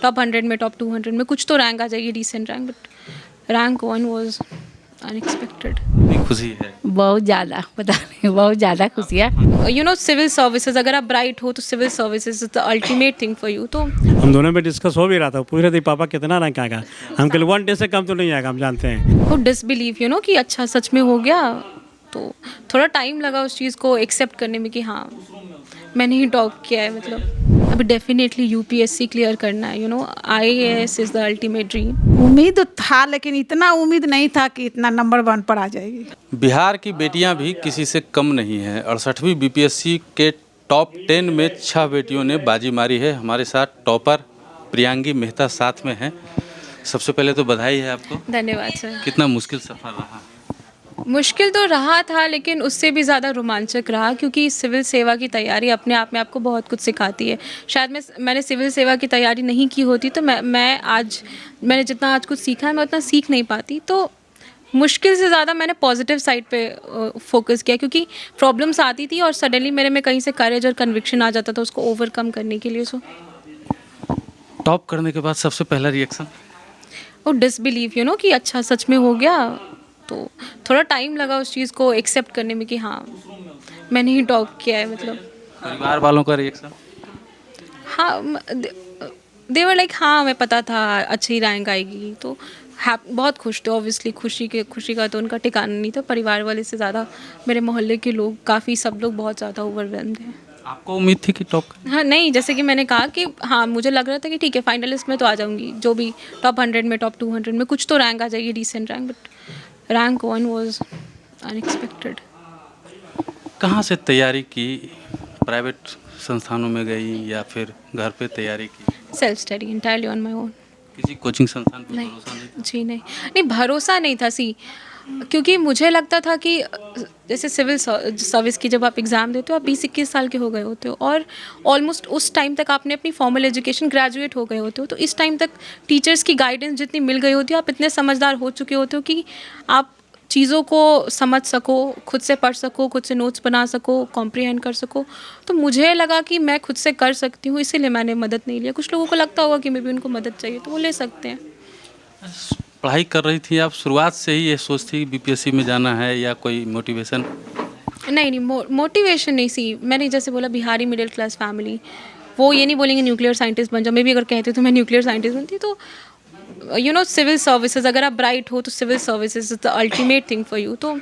Top 100 में, top 200 में कुछ तो रैंक आ जाएगी, decent rank, but rank 1 was unexpected. खुशी है। बहुत ज़्यादा, पता नहीं, बहुत ज़्यादा खुशी है। यू नो सिविल सर्विसेज, अगर आप ब्राइट हो तो civil services is the ultimate thing for you. तो हम दोनों में डिस्कस हो भी रहा था, पूछ रहे थे पापा कितना रैंक आएगा, हम कल 1 डे से कम तो नहीं आएगा, हम जानते हैं। वो डिसबिलीव यू नो कि अच्छा सच में हो गया, तो थोड़ा टाइम लगा उस चीज़ को एक्सेप्ट करने में कि हाँ मैंने ही टॉप किया है। मतलब अभी डेफिनेटली यूपीएससी क्लियर करना है, you know IAS is the ultimate dream. उम्मीद था, लेकिन इतना उम्मीद नहीं था कि इतना नंबर 1 पर आ जाएगी। बिहार की बेटियां भी किसी से कम नहीं हैं। 68वीं बीपीएससी के टॉप 10 में 6 बेटियों ने बाजी मारी है। हमारे साथ टॉपर प्रियांगी मेहता साथ में हैं। सबसे पहले तो बधाई है आपको। धन्यवाद सर। कितना मुश्किल सफ़र रहा? मुश्किल तो रहा था, लेकिन उससे भी ज़्यादा रोमांचक रहा, क्योंकि सिविल सेवा की तैयारी अपने आप में आपको बहुत कुछ सिखाती है। शायद मैंने सिविल सेवा की तैयारी नहीं की होती तो मैंने जितना आज कुछ सीखा है मैं उतना सीख नहीं पाती। तो मुश्किल से ज़्यादा मैंने पॉजिटिव साइड पे फोकस किया, क्योंकि प्रॉब्लम्स आती थी और सडनली मेरे में कहीं से करेज और कन्विक्शन आ जाता था उसको ओवरकम करने के लिए। सो टॉप करने के बाद सबसे पहला रिएक्शन? वो डिसबिलीव यू नो कि अच्छा सच में हो गया, तो थोड़ा टाइम लगा उस चीज़ को एक्सेप्ट करने में कि हाँ मैंने ही टॉप किया है। मतलब परिवार वालों का रिएक्शन? हाँ, देवर लाइक हाँ हमें पता था अच्छी रैंक आएगी, तो बहुत खुश थे। ऑब्वियसली खुशी का तो उनका ठिकाना नहीं था। परिवार वाले से ज़्यादा मेरे मोहल्ले के लोग, काफ़ी सब लोग बहुत ज़्यादा ओवरवेल्म्ड हैं। आपको उम्मीद थी कि टॉप? हाँ नहीं, जैसे कि मैंने कहा कि हाँ मुझे लग रहा था कि ठीक है फाइनलिस्ट में तो आ जाऊंगी, जो भी टॉप 100 में, टॉप 200 में कुछ तो रैंक आ जाएगी, decent rank, but rank 1 was unexpected. कहाँ से तैयारी की? प्राइवेट संस्थानों में गई या फिर घर पे तैयारी की? Self study entirely on my own. किसी कोचिंग संस्थान पर नहीं भरोसा नहीं? जी नहीं भरोसा नहीं था। क्योंकि मुझे लगता था कि जैसे सिविल सर्विस की जब आप एग्ज़ाम देते हो, आप 20-21 साल के हो गए होते हो और ऑलमोस्ट उस टाइम तक आपने अपनी फॉर्मल एजुकेशन ग्रेजुएट हो गए होते हो, तो इस टाइम तक टीचर्स की गाइडेंस जितनी मिल गई होती है, आप इतने समझदार हो चुके होते हो कि आप चीज़ों को समझ सको, खुद से पढ़ सको, खुद से नोट्स बना सको, कॉम्प्रिहेंड कर सको। तो मुझे लगा कि मैं खुद से कर सकती हूँ, इसीलिए मैंने मदद नहीं लिया। कुछ लोगों को लगता होगा कि मे बी उनको मदद चाहिए तो वो ले सकते हैं। पढ़ाई कर रही थी आप, शुरुआत से ही ये सोचती बीपीएससी में जाना है या कोई मोटिवेशन? नहीं मोटिवेशन नहीं सी। मैंने जैसे बोला बिहारी मिडिल क्लास फैमिली, वो ये नहीं बोलेंगे न्यूक्लियर साइंटिस्ट बन जाओ। मे भी अगर कहते तो मैं न्यूक्लियर साइंटिस्ट बनती। तो यू नो सिविल सर्विसेज, अगर आप ब्राइट हो तो civil services is the ultimate thing for you. तो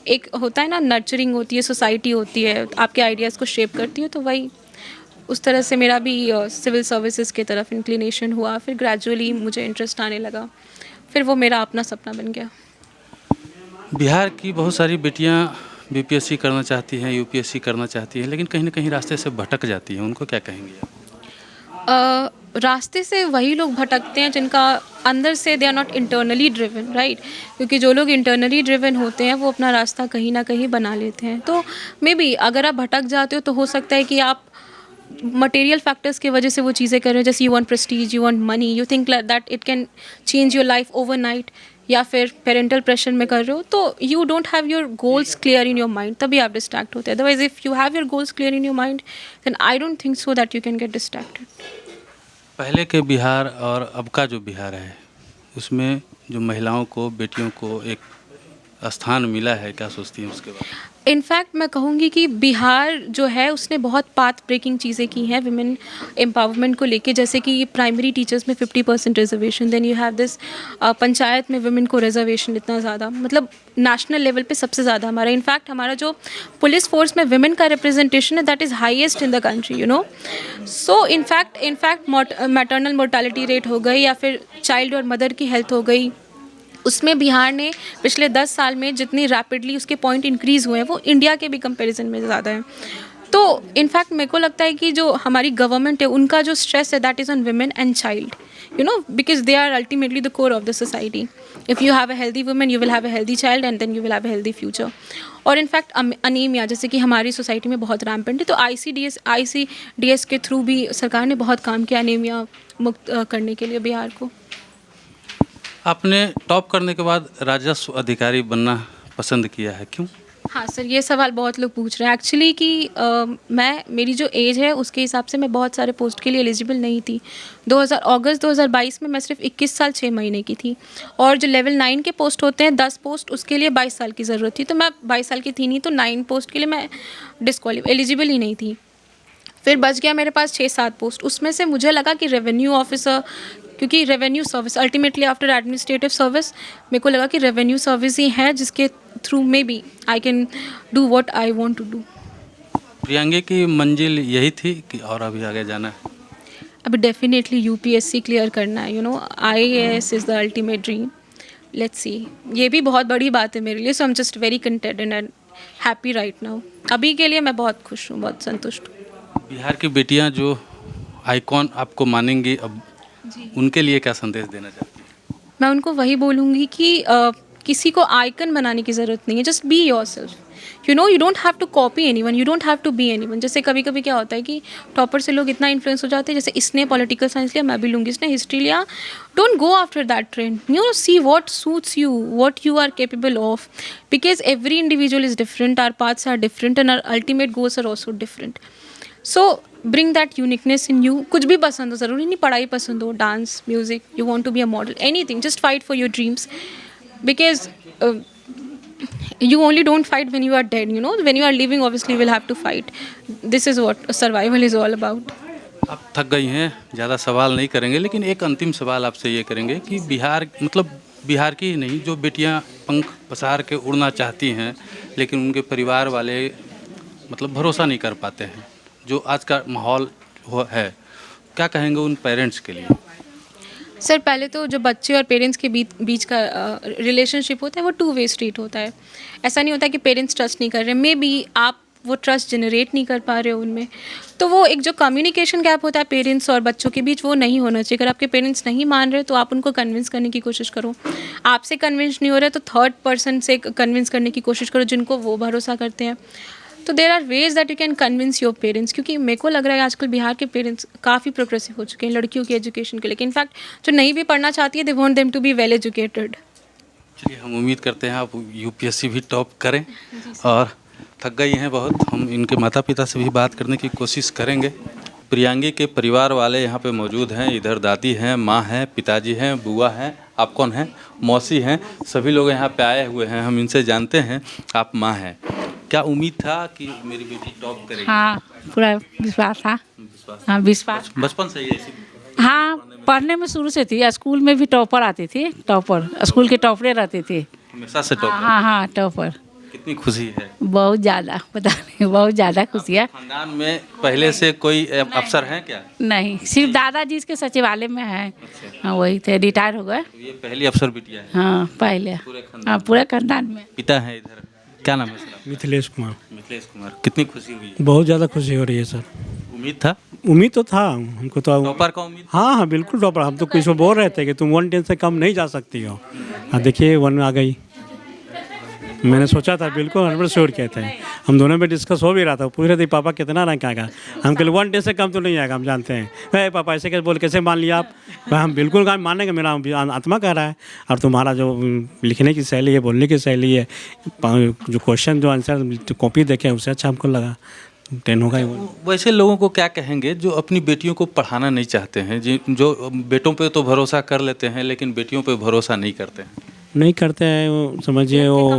एक होता है ना, नर्चरिंग होती है, सोसाइटी होती है, आपके आइडियाज़ को शेप करती है। तो वही उस तरह से मेरा भी सिविल सर्विसेज की तरफ इंक्लिनेशन हुआ। फिर ग्रेजुअली मुझे इंटरेस्ट आने लगा, फिर वो मेरा अपना सपना बन गया। बिहार की बहुत सारी बेटियां बीपीएससी करना चाहती हैं, यूपीएससी करना चाहती हैं, लेकिन कहीं ना कहीं रास्ते से भटक जाती हैं। उनको क्या कहेंगे आप? रास्ते से वही लोग भटकते हैं जिनका अंदर से they are not internally driven, right. क्योंकि जो लोग इंटरनली ड्रिवन होते हैं वो अपना रास्ता कहीं ना कहीं बना लेते हैं। तो मे बी अगर आप भटक जाते हो तो हो सकता है कि आप मटेरियल फैक्टर्स की वजह से वो चीज़ें कर रहे हो, जैसे you want prestige, you want money, you think that it can change your life overnight, या फिर पेरेंटल प्रेशर में कर रहे हो, तो you don't have your goals clear in your mind, तभी आप डिस्ट्रैक्ट होते हैं। Otherwise if you have your goals clear in your mind then I don't think so that you can get distracted. पहले के बिहार और अब का जो बिहार है, उसमें जो महिलाओं को, बेटियों को एक स्थान मिला है, क्या सोचती हैं उसके बारे में? इनफैक्ट मैं कहूँगी कि बिहार जो है उसने बहुत पाथ ब्रेकिंग चीज़ें की हैं विमेन एम्पावरमेंट को लेके। जैसे कि प्राइमरी टीचर्स में 50% reservation, then you have this panchayat में वुमेन को रिजर्वेशन इतना ज़्यादा, मतलब नेशनल लेवल पे सबसे ज़्यादा हमारा। इनफैक्ट हमारा जो पुलिस फोर्स में वुमेन का रिप्रेजेंटेशन है that is highest in the country, you know. So in fact maternal mortality rate हो गई या फिर चाइल्ड और मदर की हेल्थ हो गई, उसमें बिहार ने पिछले 10 साल में जितनी रैपिडली उसके पॉइंट इंक्रीज़ हुए हैं वो इंडिया के भी कंपैरिजन में ज़्यादा है। तो इनफैक्ट मेरे को लगता है कि जो हमारी गवर्नमेंट है उनका जो स्ट्रेस है that is on women and child, you know, because they are ultimately the core of the society. If you have a healthy women you will have a healthy child and then you will have a healthy future. और in fact anaemia जैसे कि हमारी society में बहुत rampant है, तो ICDS के through भी सरकार ने बहुत काम किया अनीमिया मुक्त करने के लिए बिहार को। आपने टॉप करने के बाद राजस्व अधिकारी बनना पसंद किया है, क्यों? हाँ सर, ये सवाल बहुत लोग पूछ रहे हैं एक्चुअली कि मेरी जो एज है उसके हिसाब से मैं बहुत सारे पोस्ट के लिए एलिजिबल नहीं थी। अगस्त 2022 में मैं सिर्फ 21 साल 6 महीने की थी, और जो लेवल 9 के पोस्ट होते हैं 10 पोस्ट, उसके लिए 22 साल की ज़रूरत थी। तो मैं 22 साल की थी नहीं, तो 9 पोस्ट के लिए मैं एलिजिबल ही नहीं थी। फिर बच गया मेरे पास 6-7 पोस्ट। उसमें से मुझे लगा कि रेवेन्यू ऑफिसर, क्योंकि revenue service ultimately after administrative service मेरे को लगा कि रेवेन्यू सर्विस ही है जिसके through may be I can do what I want to do. Priyangi की मंजिल यही थी कि और अभी आगे जाना है? अभी डेफिनेटली यूपीएससी क्लियर करना है। IAS is the ultimate dream. Let's see, ये भी बहुत बड़ी बात है मेरे लिए। So I am just very contented and happy right now. अभी के लिए मैं बहुत खुश हूँ, बहुत संतुष्ट हूँ। बिहार की बेटियां जो आइकॉन आपको मानेंगी, अब उनके लिए क्या संदेश देना चाहती हैं? मैं उनको वही बोलूँगी कि किसी को आइकन बनाने की ज़रूरत नहीं है। Just be yourself. You don't have to copy anyone, you don't have to be anyone. जैसे कभी कभी क्या होता है कि टॉपर से लोग इतना इन्फ्लुएंस हो जाते हैं, जैसे इसने पॉलिटिकल साइंस लिया मैं भी लूँगी, इसने हिस्ट्री लिया। Don't go after that trend. See what suits you, what you are capable of, because every individual is different, our paths are different and our ultimate goals are also different. So bring that uniqueness in you. कुछ भी पसंद हो, ज़रूरी नहीं पढ़ाई पसंद हो, dance, music, you want to be a model, anything, just fight for your dreams. Because you only don't fight when you are dead, when you are living obviously you will have to fight. This is what survival is all about. आप थक गई हैं, ज़्यादा सवाल नहीं करेंगे, लेकिन एक अंतिम सवाल आपसे ये करेंगे कि बिहार की ही नहीं, जो बेटियां पंख पसार के उड़ना चाहती हैं लेकिन उनके परिवार वाले भरोसा नहीं कर पाते हैं, जो आज का माहौल है, क्या कहेंगे उन पेरेंट्स के लिए? सर, पहले तो जो बच्चे और पेरेंट्स के बीच का रिलेशनशिप होता है वो 2 वे स्ट्रीट होता है। ऐसा नहीं होता कि पेरेंट्स ट्रस्ट नहीं कर रहे, मे बी आप वो ट्रस्ट जनरेट नहीं कर पा रहे हो उनमें। तो वो एक जो कम्युनिकेशन गैप होता है पेरेंट्स और बच्चों के बीच, वो नहीं होना चाहिए। अगर आपके पेरेंट्स नहीं मान रहे तो आप उनको कन्विंस करने की कोशिश करो। आपसे कन्विंस नहीं हो रहा तो थर्ड पर्सन से कन्विंस करने की कोशिश करो जिनको वो भरोसा करते हैं। तो there are ways that you can convince your parents, क्योंकि मेरे को लग रहा है आजकल बिहार के पेरेंट्स काफ़ी प्रोग्रेसिव हो चुके हैं लड़कियों की एजुकेशन के लिए। इनफैक्ट जो नहीं भी पढ़ना चाहती है, they want them to be well educated. चलिए, हम उम्मीद करते हैं आप यूपीएससी भी टॉप करें। और थक गई हैं बहुत, हम इनके माता पिता से भी बात करने की कोशिश करेंगे। प्रियांगी के परिवार वाले यहाँ पे मौजूद हैं। इधर दादी हैं, माँ हैं, पिताजी हैं, बुआ हैं, आप कौन हैं, मौसी हैं, सभी लोग यहाँ पे आए हुए हैं। हम इनसे जानते हैं, आप माँ हैं, क्या उम्मीद था कि मेरी बेटी टॉप करेगी? हाँ, पूरा विश्वास था। हाँ, विश्वास बचपन से ही ऐसी? हाँ, पढ़ने में शुरू से थी। स्कूल में भी टॉपर आती थी, टॉपर स्कूल के टॉपरे रहते थे हमेशा से टॉपर? हाँ, टॉपर। कितनी खुशी है? बहुत ज़्यादा, पता नहीं, बहुत ज़्यादा खुशी है। खानदान में पहले से कोई अफसर हैं क्या? नहीं, सिर्फ दादाजी के सचिवालय में है। हाँ, वही थे, रिटायर हो गए। तो ये पहली अफसर बिटिया है? हाँ, पहले। हाँ, पूरे खानदान में। पिता है इधर, क्या नाम है सर? मिथिलेश कुमार। मिथिलेश कुमार, कितनी खुशी हुई? बहुत ज़्यादा खुशी हो रही है सर। उम्मीद था? उम्मीद तो था हमको तो। टॉपर का उम्मीद? हाँ, बिल्कुल टॉपर। हम तो किसी को बोल रहे थे कि तुम 110 से कम नहीं जा सकती हो। हाँ, देखिए 1 में आ गई। मैंने सोचा था, बिल्कुल 100% श्योर किए थे। हम दोनों में डिस्कस हो भी रहा था, पूछ रहे थे पापा कितना रैंक आएगा। हम कल 110 से कम तो नहीं आएगा, हम जानते हैं। पापा ऐसे कैसे बोल, कैसे मान लिया आप? हम बिल्कुल मानेंगे, मेरा आत्मा कह रहा है। और तुम्हारा जो लिखने की शैली है, बोलने की शैली है, जो क्वेश्चन जो आंसर कॉपी देखे उससे अच्छा हमको लगा। 10 होगा ही। वैसे लोगों को क्या कहेंगे जो अपनी बेटियों को पढ़ाना नहीं चाहते हैं, जो बेटों पे तो भरोसा कर लेते हैं लेकिन बेटियों पे भरोसा नहीं करते हैं? नहीं करते हैं, वो समझिए वो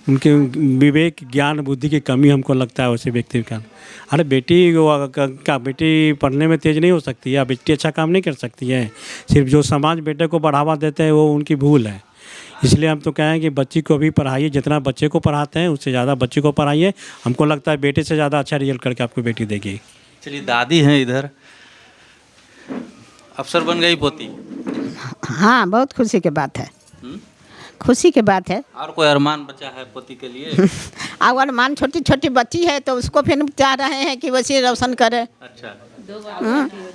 उनके विवेक, ज्ञान, बुद्धि की कमी हमको लगता है वैसे व्यक्ति का। अरे बेटी क्या बेटी पढ़ने में तेज़ नहीं हो सकती है? बेटी अच्छा काम नहीं कर सकती है? सिर्फ जो समाज बेटे को बढ़ावा देते हैं वो उनकी भूल है। इसलिए हम तो कहें कि बच्ची को भी पढ़ाइए, जितना बच्चे को पढ़ाते हैं उससे ज़्यादा बच्ची को पढ़ाइए। हमको लगता है बेटे से ज़्यादा अच्छा रिजल्ट करके आपको बेटी देगी। चलिए, दादी हैं इधर, अफसर बन गई पोती? हाँ, बहुत खुशी की बात है। खुशी की बात है। और कोई अरमान बचा है पोती के लिए? और अरमान, छोटी छोटी बच्ची है तो उसको फिर चाह रहे हैं कि वैसे रोशन करे। अच्छा।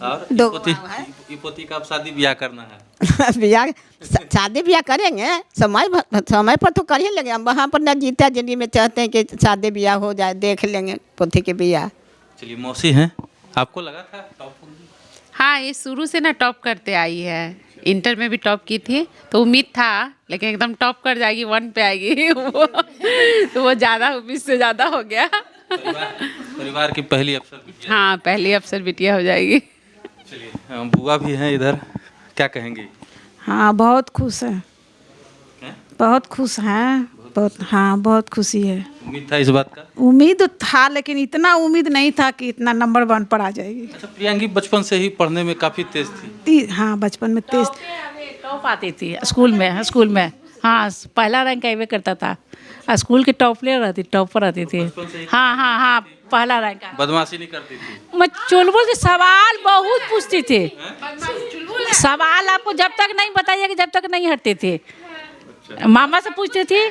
और दो पोती का अब शादी ब्याह करना है? ब्याह, शादी ब्याह करेंगे, समय पर तो कर ही लेंगे। हम वहाँ पर न जीता जिंदगी में चाहते हैं कि शादी ब्याह हो जाए, देख लेंगे पोती के ब्याह। चलिए, मौसी हैं, आपको लगा था टॉप होंगी? हाँ, ये शुरू से ना टॉप करते आई है। इंटर में भी टॉप की थी, तो उम्मीद था लेकिन एकदम टॉप कर जाएगी, 1 पे आएगी वो तो वो ज़्यादा उम्मीद से ज़्यादा हो गया। परिवार की पहली अफसर बिटिया। हाँ, पहली अफसर बिटिया हो जाएगी। चलिए बुआ भी हैं इधर, क्या कहेंगी? हाँ बहुत खुश है, बहुत खुश हैं, बहुत, हाँ बहुत खुशी है। उम्मीद था इस बात का? उम्मीद था लेकिन इतना उम्मीद नहीं था कि इतना नंबर 1 पर आ जाएगी। अच्छा, प्रियांगी बचपन से ही पढ़ने में काफ़ी तेज थी। हाँ बचपन में तेज। टॉप आती थी स्कूल में। हाँ, पहला रैंक आइवे करता था। स्कूल की टॉप प्लेयर रहती, टॉपर रहती थी। हाँ, पहला रैंक। बदमाशी नहीं करती थी? मैं चुलबुल के सवाल बहुत पूछती थी। सवाल आपको जब तक नहीं बताइए कि जब तक नहीं हटते थे। मामा से पूछते थे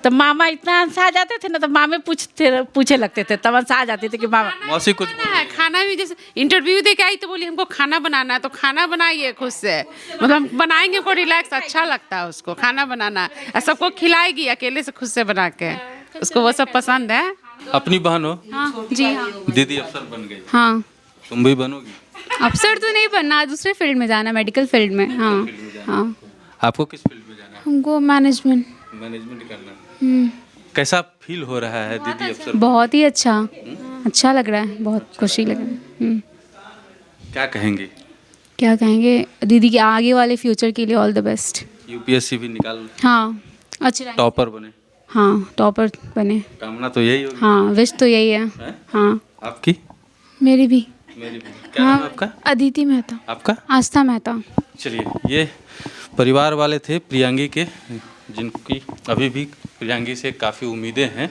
तो मामा इतना आंसर आ जाते थे ना, तो मामे पूछे लगते थे, तब आंसर आ जाते थे कि मामा। मौसी कुछ खाना भी, जैसे इंटरव्यू दे के आई तो बोली हमको खाना बनाना है, तो खाना बनाइए खुद से, मतलब बनाएंगे हमको रिलैक्स अच्छा लगता है उसको खाना बनाना, और सबको खिलाएगी अकेले से खुद से बना के, उसको वो सब पसंद है। अपनी बहन हो? हाँ जी हाँ। दीदी अफसर बन गई, हाँ तुम भी बनोगी? अफसर तो नहीं बनना, दूसरे फील्ड में जाना, मेडिकल फील्ड में। हाँ हाँ। आपको किस फील्ड में जाना है? हमको मैनेजमेंट। मैनेजमेंट करना। कैसा फील हो रहा है दीदी अफसर? बहुत ही अच्छा लग रहा है, बहुत खुशी लग रहा है। क्या कहेंगे? क्या कहेंगे, दीदी के आगे वाले फ्यूचर के लिए ऑल द बेस्ट। यूपीएससी भी निकाल, हाँ अच्छी रैंक। टॉपर बने। हाँ टॉपर बने। कामना तो यही होगी। हाँ विश तो यही है। हाँ आपकी? मेरी भी। मेरी भी। क्या नाम है आपका? अदिति मेहता। आपका? आस्था मेहता। चलिए, ये परिवार वाले थे प्रियांगी के, जिनकी अभी भी प्रियांगी से काफ़ी उम्मीदें हैं,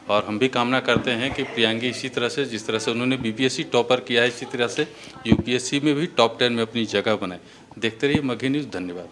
और हम भी कामना करते हैं कि प्रियांगी इसी तरह से, जिस तरह से उन्होंने बीपीएससी टॉपर किया है, इसी तरह से यूपीएससी में भी टॉप 10 में अपनी जगह बनाए। देखते रहिए मगही न्यूज़। धन्यवाद।